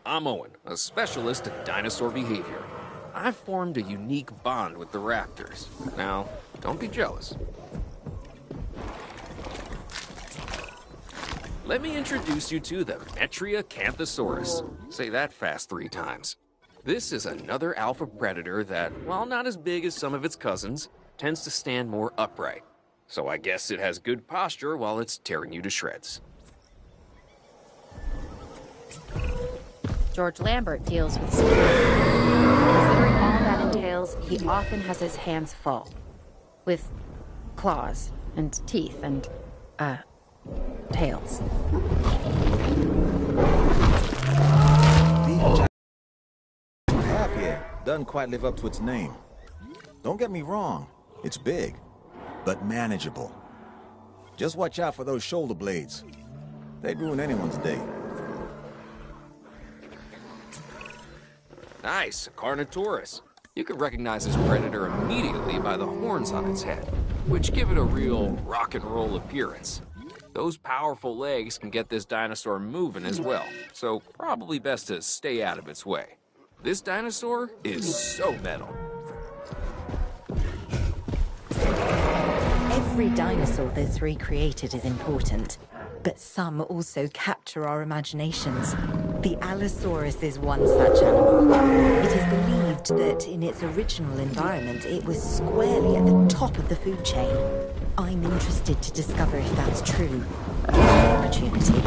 I'm Owen, a specialist in dinosaur behavior. I've formed a unique bond with the raptors. Now, don't be jealous. Let me introduce you to the Metriacanthosaurus. Say that fast 3 times. This is another alpha predator that, while not as big as some of its cousins, tends to stand more upright. So I guess it has good posture while it's tearing you to shreds. George Lambert deals with speed. Considering all that entails, he often has his hands full. With claws and teeth and, tails. The have here doesn't quite live up to its name. Don't get me wrong, it's big, but manageable. Just watch out for those shoulder blades. They'd ruin anyone's day. Nice, a Carnotaurus. You can recognize this predator immediately by the horns on its head, which give it a real rock and roll appearance. Those powerful legs can get this dinosaur moving as well, so probably best to stay out of its way. This dinosaur is so metal. Every dinosaur that's recreated is important, but some also capture our imaginations. The Allosaurus is one such animal. It is believed that in its original environment, it was squarely at the top of the food chain. I'm interested to discover if that's true. Opportunity.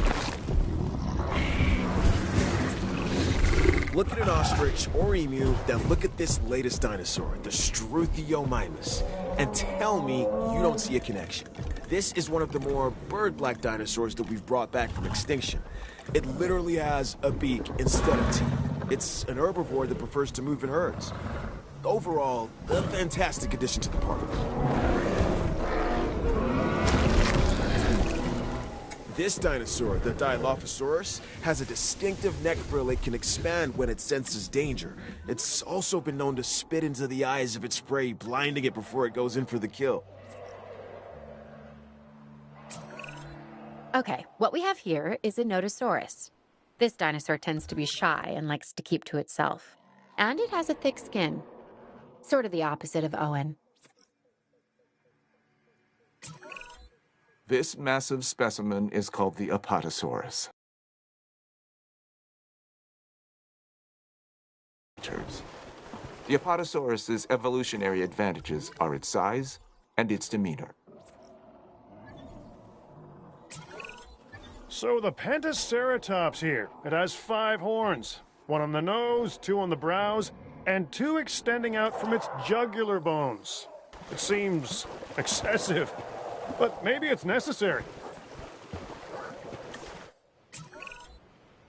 Look at an ostrich or emu, then look at this latest dinosaur, the Struthiomimus, and tell me you don't see a connection. This is one of the more bird-like dinosaurs that we've brought back from extinction. It literally has a beak instead of teeth. It's an herbivore that prefers to move in herds. Overall, a fantastic addition to the park. This dinosaur, the Dilophosaurus, has a distinctive neck frill it can expand when it senses danger. It's also been known to spit into the eyes of its prey, blinding it before it goes in for the kill. Okay, what we have here is a Nodosaurus. This dinosaur tends to be shy and likes to keep to itself. And it has a thick skin. Sort of the opposite of Owen. This massive specimen is called the Apatosaurus. The Apatosaurus's evolutionary advantages are its size and its demeanor. So the Pentaceratops here. It has 5 horns. 1 on the nose, 2 on the brows, and 2 extending out from its jugular bones. It seems excessive, but maybe it's necessary.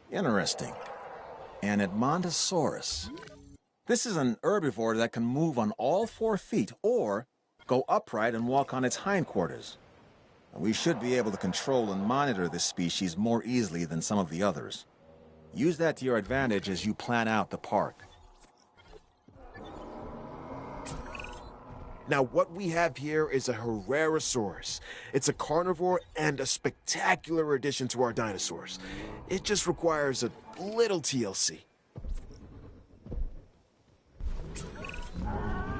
Interesting. An Admondosaurus. This is an herbivore that can move on all 4 feet or go upright and walk on its hindquarters. We should be able to control and monitor this species more easily than some of the others. Use that to your advantage as you plan out the park. Now, what we have here is a Herrerasaurus. It's a carnivore and a spectacular addition to our dinosaurs. It just requires a little TLC.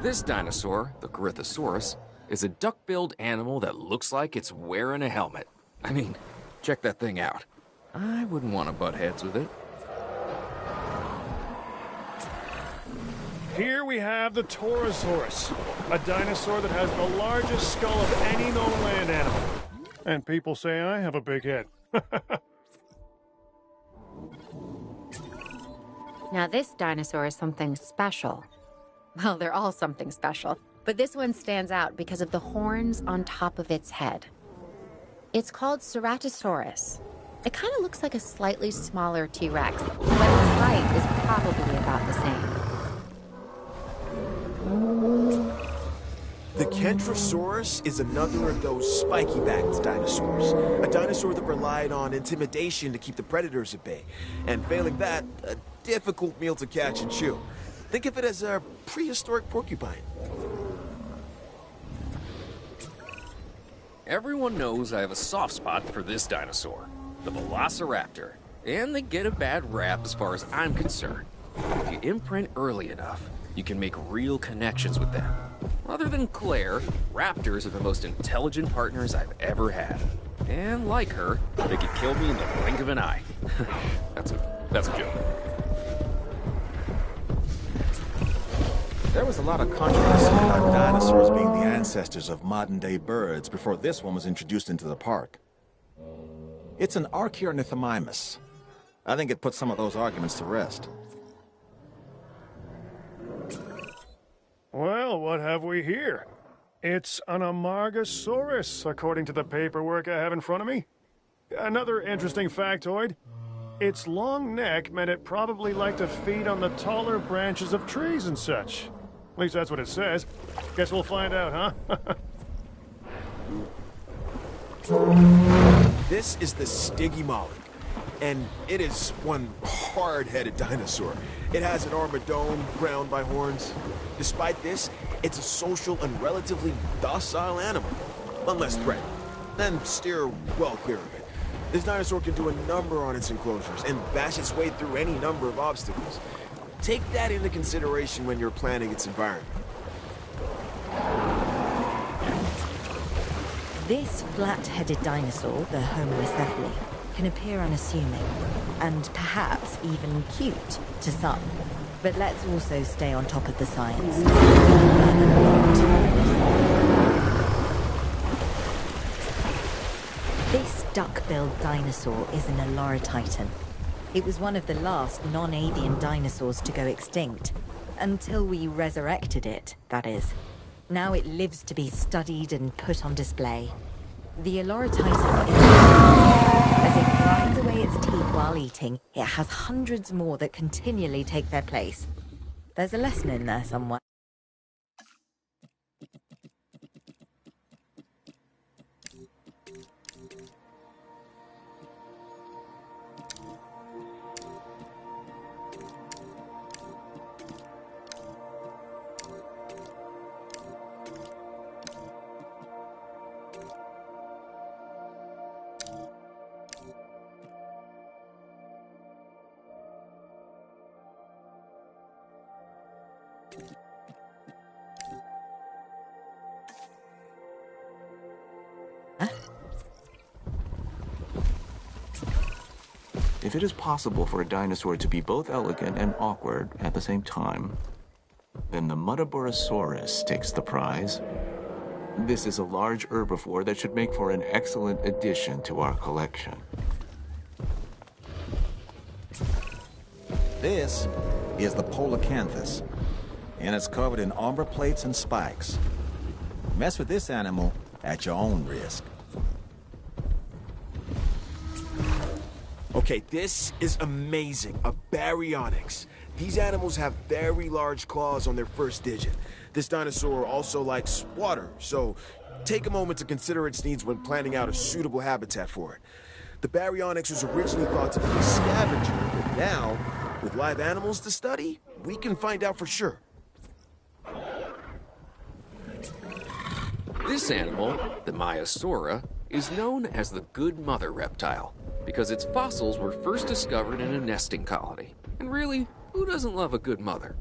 This dinosaur, the Corythosaurus, is a duck-billed animal that looks like it's wearing a helmet. I mean, check that thing out. I wouldn't want to butt heads with it. Here we have the Tauros Horse, a dinosaur that has the largest skull of any known land animal. And people say I have a big head. Now this dinosaur is something special. Well, they're all something special, but this one stands out because of the horns on top of its head. It's called Ceratosaurus. It kind of looks like a slightly smaller T-Rex, but its height is probably about the same. The Kentrosaurus is another of those spiky-backed dinosaurs. A dinosaur that relied on intimidation to keep the predators at bay. And failing that, a difficult meal to catch and chew. Think of it as a prehistoric porcupine. Everyone knows I have a soft spot for this dinosaur, the Velociraptor. and they get a bad rap as far as I'm concerned. If you imprint early enough, you can make real connections with them. Other than Claire, raptors are the most intelligent partners I've ever had. And like her, they could kill me in the blink of an eye. That's a joke. There was a lot of controversy about dinosaurs being the ancestors of modern-day birds before this one was introduced into the park. It's an Archaeornithomimus. I think it puts some of those arguments to rest. Well, what have we here? It's an Amargasaurus, according to the paperwork I have in front of me. Another interesting factoid. Its long neck meant it probably liked to feed on the taller branches of trees and such. At least that's what it says. Guess we'll find out, huh? This is the Stygimoloch, and it is one hard-headed dinosaur. It has an armored dome crowned by horns. Despite this, it's a social and relatively docile animal, unless threatened. Then steer well clear of it. This dinosaur can do a number on its enclosures and bash its way through any number of obstacles. Take that into consideration when you're planning its environment. This flat-headed dinosaur, the Homocephaly, can appear unassuming, and perhaps even cute to some. But let's also stay on top of the science. This duck-billed dinosaur is an Allosaurus. It was one of the last non-avian dinosaurs to go extinct. Until we resurrected it, that is. Now it lives to be studied and put on display. The Allosaurus is as it grinds away its teeth while eating, it has hundreds more that continually take their place. There's a lesson in there somewhere. If it is possible for a dinosaur to be both elegant and awkward at the same time, then the Mudaborasaurus takes the prize. This is a large herbivore that should make for an excellent addition to our collection. This is the Polacanthus, and it's covered in armor plates and spikes. Mess with this animal at your own risk. Okay, this is amazing. A Baryonyx. These animals have very large claws on their first digit. This dinosaur also likes water, so take a moment to consider its needs when planning out a suitable habitat for it. The Baryonyx was originally thought to be a scavenger, but now, with live animals to study, we can find out for sure. This animal, the Maiasaura, is known as the Good Mother reptile because its fossils were first discovered in a nesting colony. And really, who doesn't love a good mother?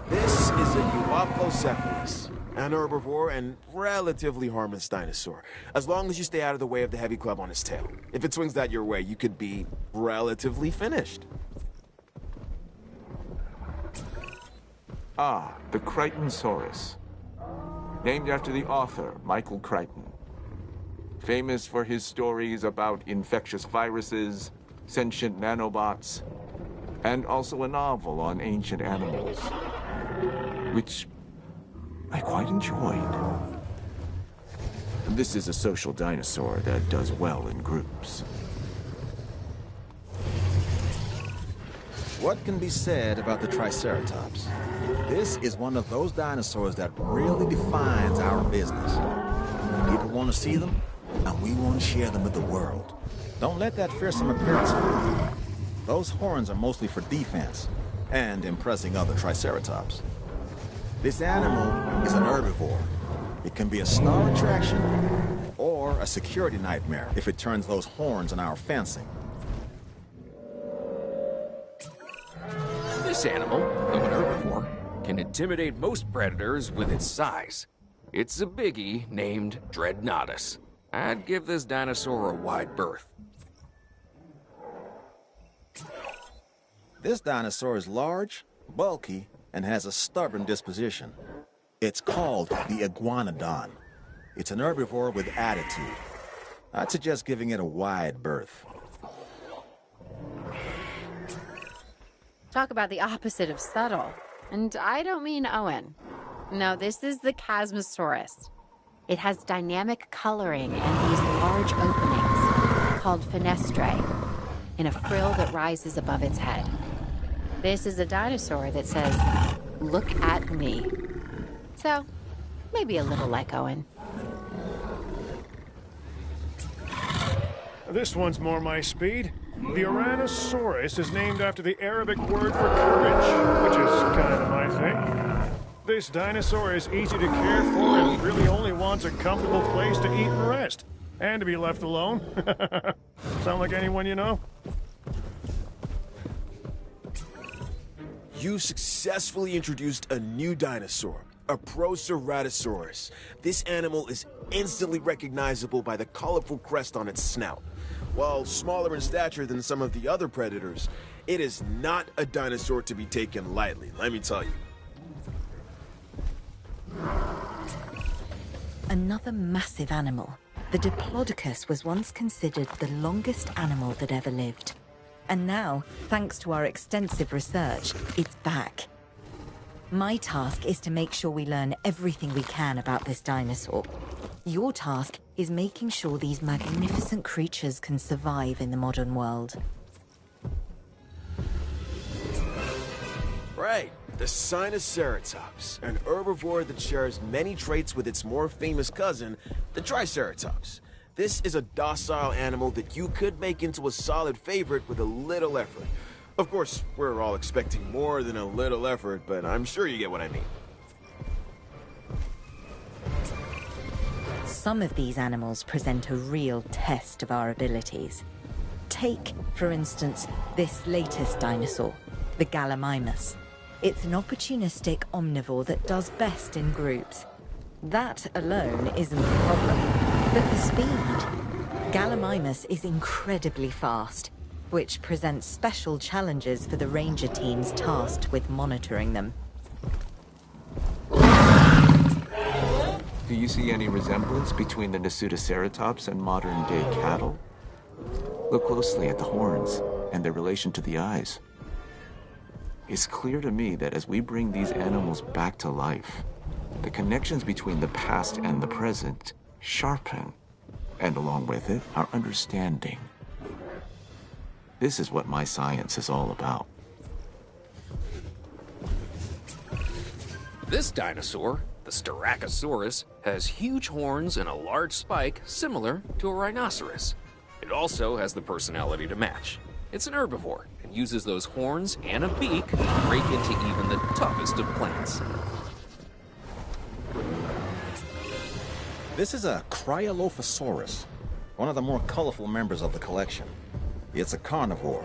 This is a Euphocephalus, an herbivore and relatively harmless dinosaur, as long as you stay out of the way of the heavy club on its tail. If it swings that your way, you could be relatively finished. The Cryolophosaurus. Named after the author, Michael Crichton. Famous for his stories about infectious viruses, sentient nanobots, and also a novel on ancient animals, which I quite enjoyed. This is a social dinosaur that does well in groups. What can be said about the Triceratops? This is one of those dinosaurs that really defines our business. People want to see them, and we want to share them with the world. Don't let that fearsome appearance fool you. Those horns are mostly for defense and impressing other Triceratops. This animal is an herbivore. It can be a star attraction or a security nightmare if it turns those horns on our fencing. This animal, though an herbivore, can intimidate most predators with its size. It's a biggie named Dreadnoughtus. I'd give this dinosaur a wide berth. This dinosaur is large, bulky, and has a stubborn disposition. It's called the Iguanodon. It's an herbivore with attitude. I'd suggest giving it a wide berth. Talk about the opposite of subtle. And I don't mean Owen. No, this is the Chasmosaurus. It has dynamic coloring and these large openings, called fenestrae, in a frill that rises above its head. This is a dinosaur that says, "Look at me." So, maybe a little like Owen. This one's more my speed. The Aranasaurus is named after the Arabic word for courage, which is kind of my thing. This dinosaur is easy to care for and really only wants a comfortable place to eat and rest, and to be left alone. Sound like anyone you know? You successfully introduced a new dinosaur, a Proceratosaurus. This animal is instantly recognizable by the colorful crest on its snout. While smaller in stature than some of the other predators, it is not a dinosaur to be taken lightly, let me tell you. Another massive animal. The Diplodocus was once considered the longest animal that ever lived. And now, thanks to our extensive research, it's back. My task is to make sure we learn everything we can about this dinosaur. Your task is making sure these magnificent creatures can survive in the modern world. Right, the Sinoceratops, an herbivore that shares many traits with its more famous cousin, the Triceratops. This is a docile animal that you could make into a solid favorite with a little effort. Of course, we're all expecting more than a little effort, but I'm sure you get what I mean. Some of these animals present a real test of our abilities. Take, for instance, this latest dinosaur, the Gallimimus. It's an opportunistic omnivore that does best in groups. That alone isn't the problem, but the speed. Gallimimus is incredibly fast, which presents special challenges for the ranger teams tasked with monitoring them. Do you see any resemblance between the Nasutoceratops and modern-day cattle? Look closely at the horns and their relation to the eyes. It's clear to me that as we bring these animals back to life, the connections between the past and the present sharpen, and along with it, our understanding. This is what my science is all about. This dinosaur, the Styracosaurus, has huge horns and a large spike similar to a rhinoceros. It also has the personality to match. It's an herbivore and uses those horns and a beak to break into even the toughest of plants. This is a Cryolophosaurus, one of the more colorful members of the collection. It's a carnivore,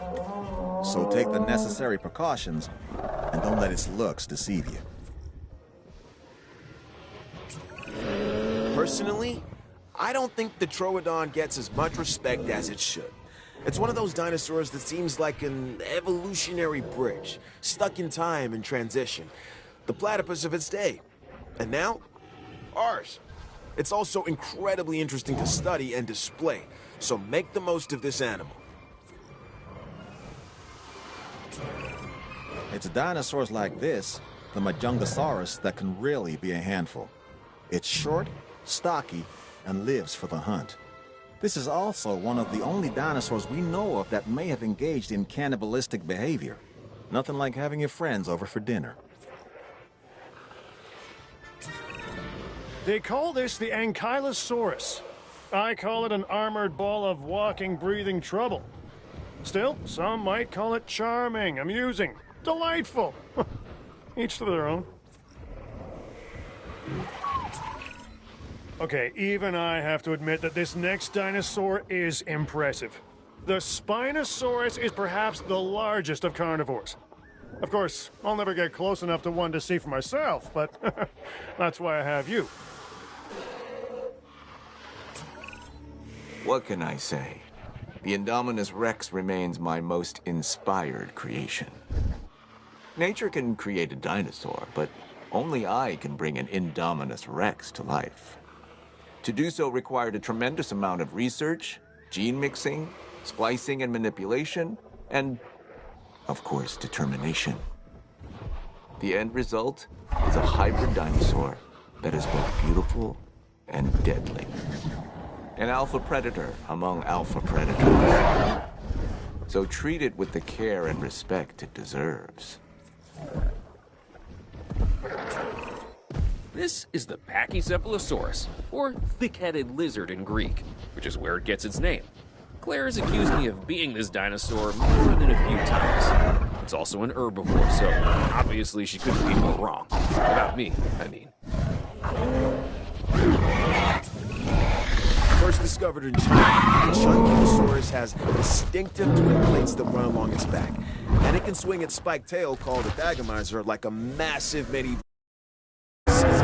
so take the necessary precautions and don't let its looks deceive you. Personally, I don't think the Troodon gets as much respect as it should. It's one of those dinosaurs that seems like an evolutionary bridge, stuck in time and transition. The platypus of its day. And now, ours. It's also incredibly interesting to study and display, so make the most of this animal. It's dinosaurs like this, the Majungasaurus, that can really be a handful. It's short, stocky, and lives for the hunt. This is also one of the only dinosaurs we know of that may have engaged in cannibalistic behavior. Nothing like having your friends over for dinner. They call this the Ankylosaurus. I call it an armored ball of walking, breathing trouble. Still, some might call it charming, amusing, delightful. Each to their own. Okay, even I have to admit that this next dinosaur is impressive. The Spinosaurus is perhaps the largest of carnivores. Of course, I'll never get close enough to one to see for myself, but that's why I have you. What can I say? The Indominus Rex remains my most inspired creation. Nature can create a dinosaur, but only I can bring an Indominus Rex to life. To do so required a tremendous amount of research, gene mixing, splicing and manipulation, and, of course, determination. The end result is a hybrid dinosaur that is both beautiful and deadly. An alpha predator among alpha predators. So treat it with the care and respect it deserves. This is the Pachycephalosaurus, or thick-headed lizard in Greek, which is where it gets its name. Claire has accused me of being this dinosaur more than a few times. It's also an herbivore, so obviously she couldn't be more wrong. About me, I mean. First discovered in China, the Chunkylosaurus has distinctive twin plates that run along its back. And it can swing its spiked tail, called a dagamizer, like a massive medieval